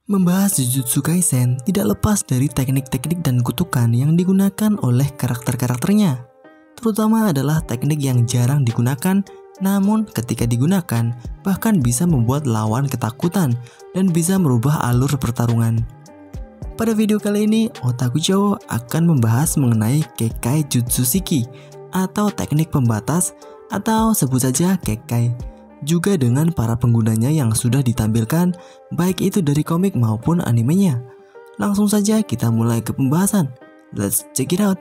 Membahas Jujutsu Kaisen tidak lepas dari teknik-teknik dan kutukan yang digunakan oleh karakter-karakternya. Terutama adalah teknik yang jarang digunakan, namun ketika digunakan bahkan bisa membuat lawan ketakutan dan bisa merubah alur pertarungan. Pada video kali ini, Otaku Joe akan membahas mengenai Kekkai Jutsu Shiki atau teknik pembatas atau sebut saja Kekkai, juga dengan para penggunanya yang sudah ditampilkan baik itu dari komik maupun animenya. Langsung saja kita mulai ke pembahasan. Let's check it out.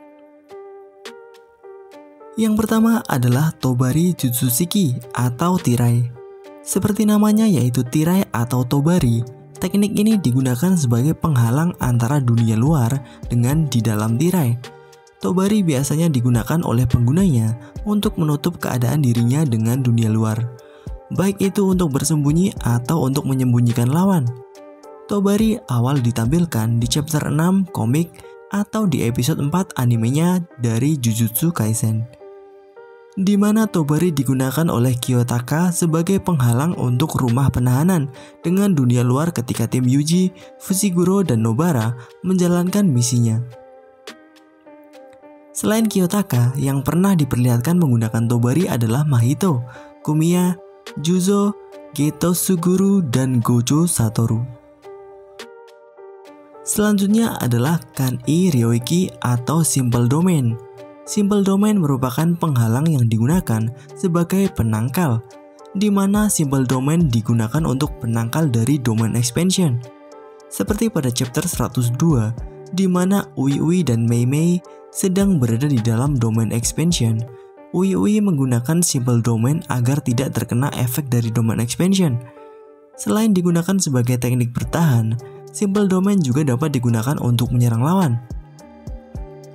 Yang pertama adalah Tobari Jutsu Shiki atau tirai. Seperti namanya yaitu tirai atau tobari, teknik ini digunakan sebagai penghalang antara dunia luar dengan di dalam tirai. Tobari biasanya digunakan oleh penggunanya untuk menutup keadaan dirinya dengan dunia luar, baik itu untuk bersembunyi atau untuk menyembunyikan lawan. Tobari awal ditampilkan di chapter 6 komik atau di episode 4 animenya dari Jujutsu Kaisen, di mana Tobari digunakan oleh Kiyotaka sebagai penghalang untuk rumah penahanan dengan dunia luar ketika tim Yuji, Fushiguro, dan Nobara menjalankan misinya. Selain Kiyotaka, yang pernah diperlihatkan menggunakan Tobari adalah Mahito, Kumiya, Juzo, Geto Suguru, dan Gojo Satoru. Selanjutnya adalah Kan-i Ryoiki atau Simple Domain. Simple Domain merupakan penghalang yang digunakan sebagai penangkal, di mana Simple Domain digunakan untuk penangkal dari Domain Expansion. Seperti pada chapter 102, di mana Ui dan Mei sedang berada di dalam Domain Expansion. Ui menggunakan Simple Domain agar tidak terkena efek dari Domain Expansion. Selain digunakan sebagai teknik bertahan, Simple Domain juga dapat digunakan untuk menyerang lawan.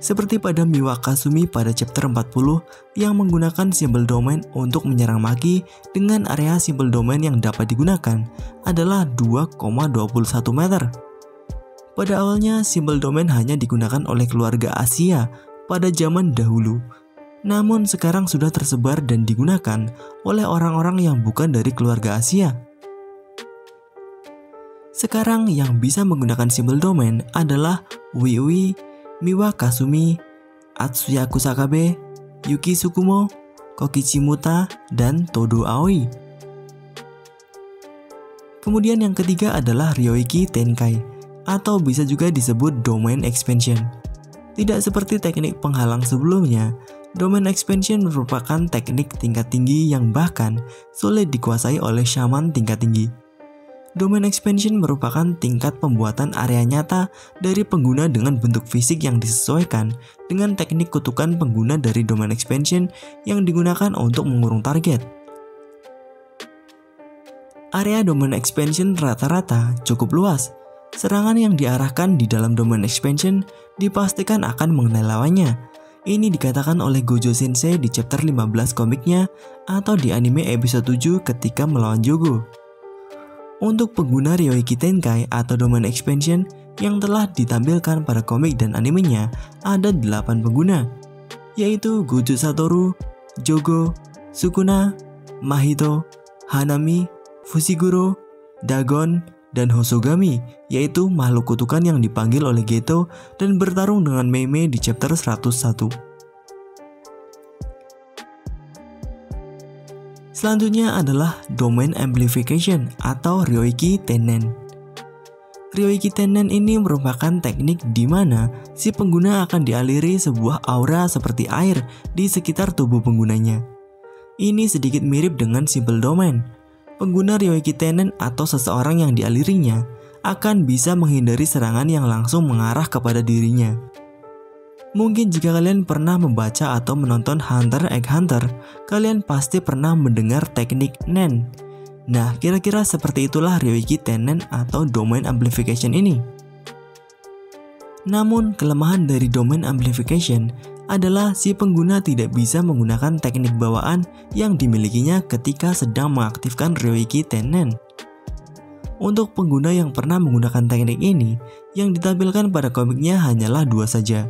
Seperti pada Miwa Kasumi pada chapter 40 yang menggunakan Simple Domain untuk menyerang Maki dengan area Simple Domain yang dapat digunakan adalah 2,21 meter. Pada awalnya Simple Domain hanya digunakan oleh keluarga Asia pada zaman dahulu, namun sekarang sudah tersebar dan digunakan oleh orang-orang yang bukan dari keluarga Asia. Sekarang yang bisa menggunakan Simple Domain adalah Ui, Miwa Kasumi, Atsuya Kusakabe, Yuki Tsukumo, Kokichi Muta, dan Todo Aoi. Kemudian yang ketiga adalah Ryoiki Tenkai, atau bisa juga disebut Domain Expansion. Tidak seperti teknik penghalang sebelumnya, Domain Expansion merupakan teknik tingkat tinggi yang bahkan sulit dikuasai oleh shaman tingkat tinggi. Domain Expansion merupakan tingkat pembuatan area nyata dari pengguna dengan bentuk fisik yang disesuaikan dengan teknik kutukan pengguna dari Domain Expansion yang digunakan untuk mengurung target. Area Domain Expansion rata-rata cukup luas. Serangan yang diarahkan di dalam Domain Expansion dipastikan akan mengenai lawannya. Ini dikatakan oleh Gojo Sensei di chapter 15 komiknya atau di anime episode 7 ketika melawan Jogo. Untuk pengguna Ryoiki Tenkai atau Domain Expansion yang telah ditampilkan pada komik dan animenya ada 8 pengguna, yaitu Gojo Satoru, Jogo, Sukuna, Mahito, Hanami, Fushiguro, Dagon, dan Hosogami, yaitu makhluk kutukan yang dipanggil oleh Geto dan bertarung dengan Mei di chapter 101. Selanjutnya adalah Domain Amplification atau Ryoiki Tennen. Ryoiki Tennen ini merupakan teknik di mana si pengguna akan dialiri sebuah aura seperti air di sekitar tubuh penggunanya. Ini sedikit mirip dengan Simple Domain. Pengguna Ryoiki Tennen atau seseorang yang dialirinya akan bisa menghindari serangan yang langsung mengarah kepada dirinya. Mungkin jika kalian pernah membaca atau menonton Hunter x Hunter, kalian pasti pernah mendengar teknik Nen. Nah, kira-kira seperti itulah Ryoiki Tennen atau Domain Amplification ini. Namun, kelemahan dari Domain Amplification adalah si pengguna tidak bisa menggunakan teknik bawaan yang dimilikinya ketika sedang mengaktifkan Ryoiki Tennen. Untuk pengguna yang pernah menggunakan teknik ini, yang ditampilkan pada komiknya hanyalah 2 saja,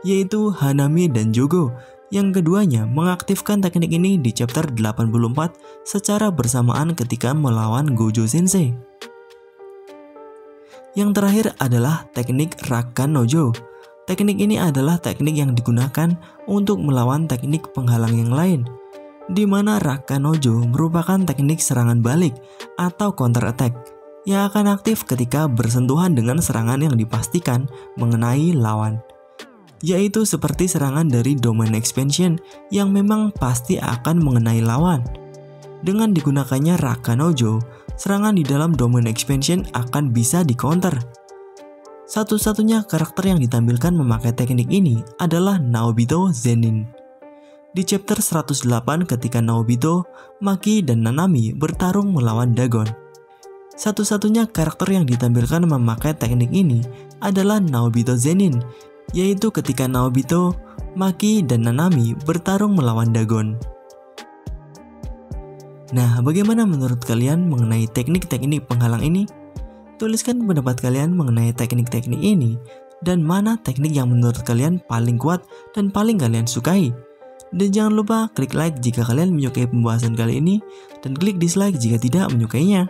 yaitu Hanami dan Jogo. Yang keduanya mengaktifkan teknik ini di chapter 84 secara bersamaan ketika melawan Gojo Sensei. Yang terakhir adalah teknik Rakan Nojo. Teknik ini adalah teknik yang digunakan untuk melawan teknik penghalang yang lain, di mana Rakan Nojo merupakan teknik serangan balik atau counter attack yang akan aktif ketika bersentuhan dengan serangan yang dipastikan mengenai lawan, yaitu seperti serangan dari domain expansion yang memang pasti akan mengenai lawan. Dengan digunakannya Rakan Nojo, serangan di dalam domain expansion akan bisa di-counter. Satu-satunya karakter yang ditampilkan memakai teknik ini adalah Naobito Zenin. Di chapter 108 ketika Naobito, Maki, dan Nanami bertarung melawan Dagon. Satu-satunya karakter yang ditampilkan memakai teknik ini adalah Naobito Zenin, yaitu ketika Naobito, Maki, dan Nanami bertarung melawan Dagon. Nah, bagaimana menurut kalian mengenai teknik-teknik penghalang ini? Tuliskan pendapat kalian mengenai teknik-teknik ini dan mana teknik yang menurut kalian paling kuat dan paling kalian sukai. Dan jangan lupa klik like jika kalian menyukai pembahasan kali ini dan klik dislike jika tidak menyukainya.